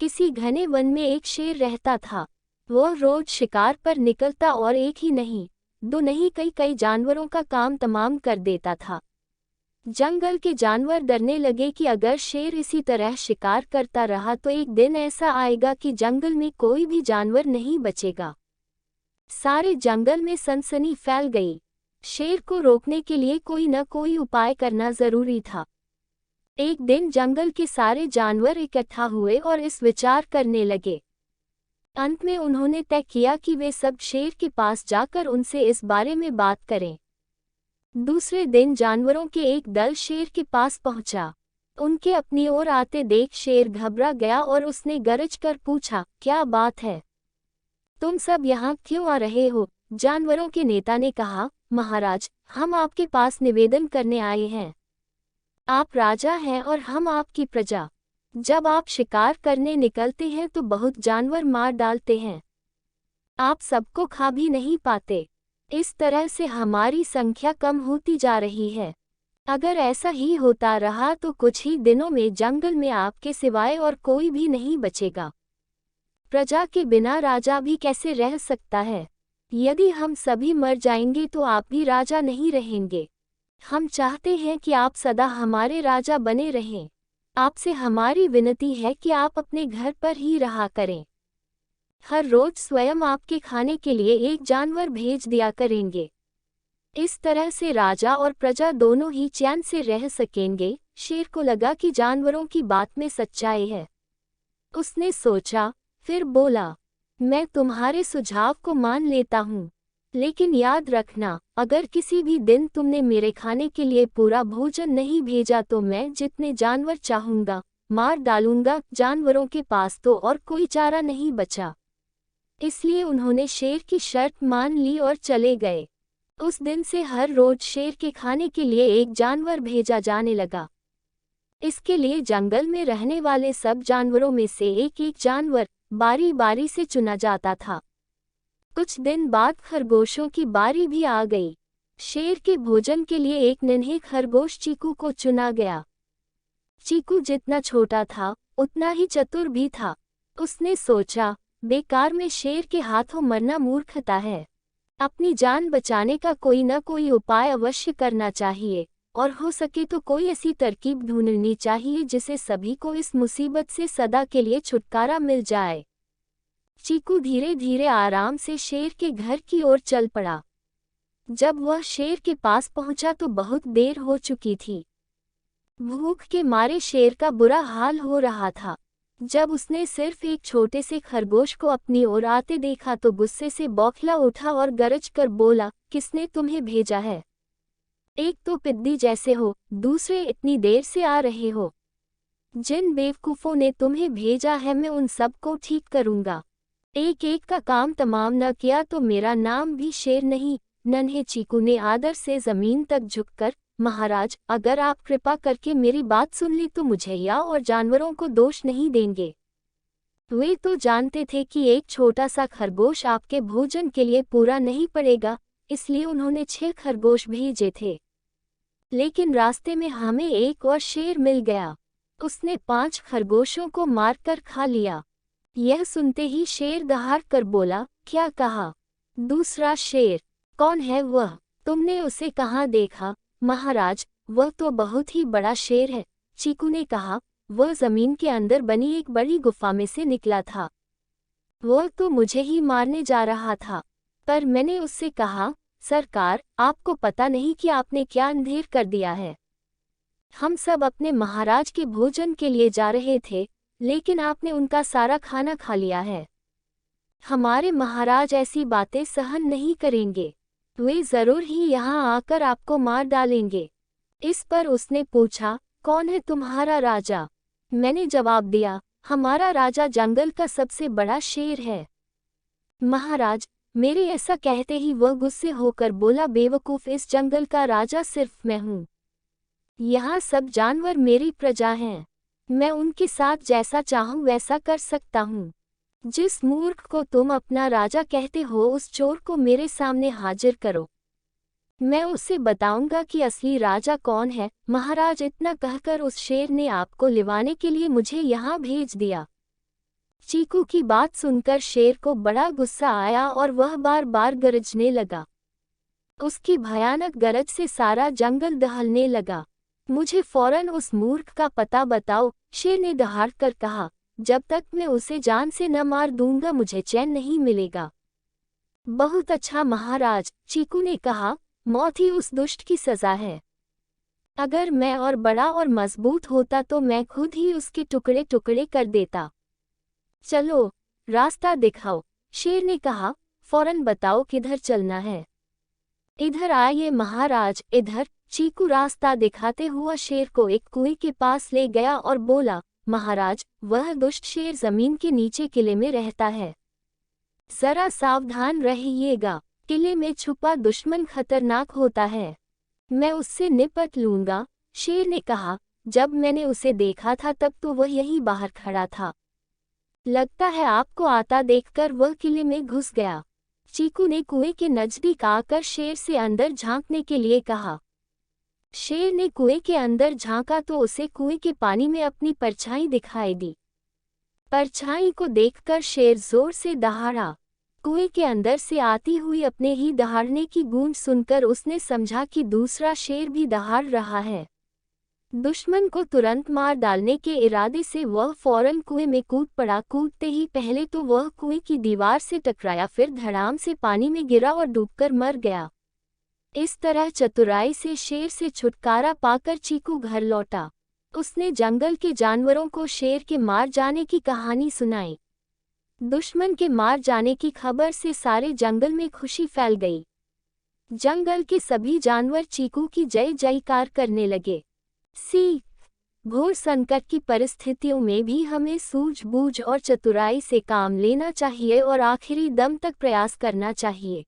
किसी घने वन में एक शेर रहता था। वह रोज शिकार पर निकलता और एक ही नहीं, दो नहीं, कई कई जानवरों का काम तमाम कर देता था। जंगल के जानवर डरने लगे कि अगर शेर इसी तरह शिकार करता रहा तो एक दिन ऐसा आएगा कि जंगल में कोई भी जानवर नहीं बचेगा। सारे जंगल में सनसनी फैल गई। शेर को रोकने के लिए कोई न कोई उपाय करना जरूरी था। एक दिन जंगल के सारे जानवर इकट्ठा हुए और इस विचार करने लगे। अंत में उन्होंने तय किया कि वे सब शेर के पास जाकर उनसे इस बारे में बात करें। दूसरे दिन जानवरों के एक दल शेर के पास पहुंचा। उनके अपनी ओर आते देख शेर घबरा गया और उसने गरज कर पूछा, क्या बात है? तुम सब यहाँ क्यों आ रहे हो? जानवरों के नेता ने कहा, महाराज, हम आपके पास निवेदन करने आए हैं। आप राजा हैं और हम आपकी प्रजा। जब आप शिकार करने निकलते हैं तो बहुत जानवर मार डालते हैं। आप सबको खा भी नहीं पाते। इस तरह से हमारी संख्या कम होती जा रही है। अगर ऐसा ही होता रहा तो कुछ ही दिनों में जंगल में आपके सिवाय और कोई भी नहीं बचेगा। प्रजा के बिना राजा भी कैसे रह सकता है? यदि हम सभी मर जाएंगे तो आप भी राजा नहीं रहेंगे। हम चाहते हैं कि आप सदा हमारे राजा बने रहें। आपसे हमारी विनती है कि आप अपने घर पर ही रहा करें। हर रोज स्वयं आपके खाने के लिए एक जानवर भेज दिया करेंगे। इस तरह से राजा और प्रजा दोनों ही चैन से रह सकेंगे। शेर को लगा कि जानवरों की बात में सच्चाई है। उसने सोचा, फिर बोला, मैं तुम्हारे सुझाव को मान लेता हूँ, लेकिन याद रखना, अगर किसी भी दिन तुमने मेरे खाने के लिए पूरा भोजन नहीं भेजा तो मैं जितने जानवर चाहूंगा मार डालूंगा। जानवरों के पास तो और कोई चारा नहीं बचा, इसलिए उन्होंने शेर की शर्त मान ली और चले गए। उस दिन से हर रोज शेर के खाने के लिए एक जानवर भेजा जाने लगा। इसके लिए जंगल में रहने वाले सब जानवरों में से एक एक जानवर बारी बारी से चुना जाता था। कुछ दिन बाद खरगोशों की बारी भी आ गई। शेर के भोजन के लिए एक नन्हे खरगोश चीकू को चुना गया। चीकू जितना छोटा था उतना ही चतुर भी था। उसने सोचा, बेकार में शेर के हाथों मरना मूर्खता है। अपनी जान बचाने का कोई न कोई उपाय अवश्य करना चाहिए, और हो सके तो कोई ऐसी तरकीब ढूंढनी चाहिए जिससे सभी को इस मुसीबत से सदा के लिए छुटकारा मिल जाए। चीकू धीरे धीरे आराम से शेर के घर की ओर चल पड़ा। जब वह शेर के पास पहुंचा तो बहुत देर हो चुकी थी। भूख के मारे शेर का बुरा हाल हो रहा था। जब उसने सिर्फ एक छोटे से खरगोश को अपनी ओर आते देखा तो गुस्से से बौखला उठा और गरज कर बोला, किसने तुम्हें भेजा है? एक तो पिद्दी जैसे हो, दूसरे इतनी देर से आ रहे हो। जिन बेवकूफ़ों ने तुम्हें भेजा है मैं उन सब को ठीक करूंगा। एक एक का काम तमाम न किया तो मेरा नाम भी शेर नहीं। नन्हे चीकू ने आदर से जमीन तक झुककर, महाराज, अगर आप कृपा करके मेरी बात सुन ली तो मुझे या और जानवरों को दोष नहीं देंगे। वे तो जानते थे कि एक छोटा सा खरगोश आपके भोजन के लिए पूरा नहीं पड़ेगा, इसलिए उन्होंने 6 खरगोश भेजे थे। लेकिन रास्ते में हमें एक और शेर मिल गया। उसने 5 खरगोशों को मारकर खा लिया। यह सुनते ही शेर दहाड़ कर बोला, क्या कहा? दूसरा शेर? कौन है वह? तुमने उसे कहाँ देखा? महाराज, वह तो बहुत ही बड़ा शेर है। चीकू ने कहा, वह जमीन के अंदर बनी एक बड़ी गुफा में से निकला था। वह तो मुझे ही मारने जा रहा था, पर मैंने उससे कहा, सरकार, आपको पता नहीं कि आपने क्या अंधेर कर दिया है। हम सब अपने महाराज के भोजन के लिए जा रहे थे, लेकिन आपने उनका सारा खाना खा लिया है। हमारे महाराज ऐसी बातें सहन नहीं करेंगे। वे जरूर ही यहाँ आकर आपको मार डालेंगे। इस पर उसने पूछा, कौन है तुम्हारा राजा? मैंने जवाब दिया, हमारा राजा जंगल का सबसे बड़ा शेर है। महाराज, मेरे ऐसा कहते ही वह गुस्से होकर बोला, बेवकूफ, इस जंगल का राजा सिर्फ मैं हूँ। यहाँ सब जानवर मेरी प्रजा हैं। मैं उनके साथ जैसा चाहूँ वैसा कर सकता हूँ। जिस मूर्ख को तुम अपना राजा कहते हो उस चोर को मेरे सामने हाजिर करो। मैं उससे बताऊंगा कि असली राजा कौन है। महाराज, इतना कहकर उस शेर ने आपको लिवाने के लिए मुझे यहाँ भेज दिया। चीकू की बात सुनकर शेर को बड़ा गुस्सा आया और वह बार बार गरजने लगा। उसकी भयानक गरज से सारा जंगल दहलने लगा। मुझे फौरन उस मूर्ख का पता बताओ, शेर ने दहाड़ कर कहा। जब तक मैं उसे जान से न मार दूंगा मुझे चैन नहीं मिलेगा। बहुत अच्छा महाराज, चीकू ने कहा, मौत ही उस दुष्ट की सजा है। अगर मैं और बड़ा और मजबूत होता तो मैं खुद ही उसके टुकड़े टुकड़े कर देता। चलो, रास्ता दिखाओ, शेर ने कहा। फौरन बताओ किधर चलना है। इधर आइए महाराज, इधर। चीकू रास्ता दिखाते हुआ शेर को एक कुएं के पास ले गया और बोला, महाराज, वह दुष्ट शेर जमीन के नीचे किले में रहता है। जरा सावधान रहिएगा, किले में छुपा दुश्मन खतरनाक होता है। मैं उससे निपट लूंगा, शेर ने कहा। जब मैंने उसे देखा था तब तो वह यहीं बाहर खड़ा था। लगता है आपको आता देखकर वह किले में घुस गया। चीकू ने कुएं के नजदीक आकर शेर से अंदर झांकने के लिए कहा। शेर ने कुएं के अंदर झांका तो उसे कुएं के पानी में अपनी परछाई दिखाई दी। परछाई को देखकर शेर जोर से दहाड़ा। कुएं के अंदर से आती हुई अपने ही दहाड़ने की गूंज सुनकर उसने समझा कि दूसरा शेर भी दहाड़ रहा है। दुश्मन को तुरंत मार डालने के इरादे से वह फौरन कुएं में कूद पड़ा। कूदते ही पहले तो वह कुएं की दीवार से टकराया, फिर धड़ाम से पानी में गिरा और डूबकर मर गया। इस तरह चतुराई से शेर से छुटकारा पाकर चीकू घर लौटा। उसने जंगल के जानवरों को शेर के मार जाने की कहानी सुनाई। दुश्मन के मार जाने की खबर से सारे जंगल में खुशी फैल गई। जंगल के सभी जानवर चीकू की जय जयकार करने लगे। सीख, घोर संकट की परिस्थितियों में भी हमें सूझबूझ और चतुराई से काम लेना चाहिए और आखिरी दम तक प्रयास करना चाहिए।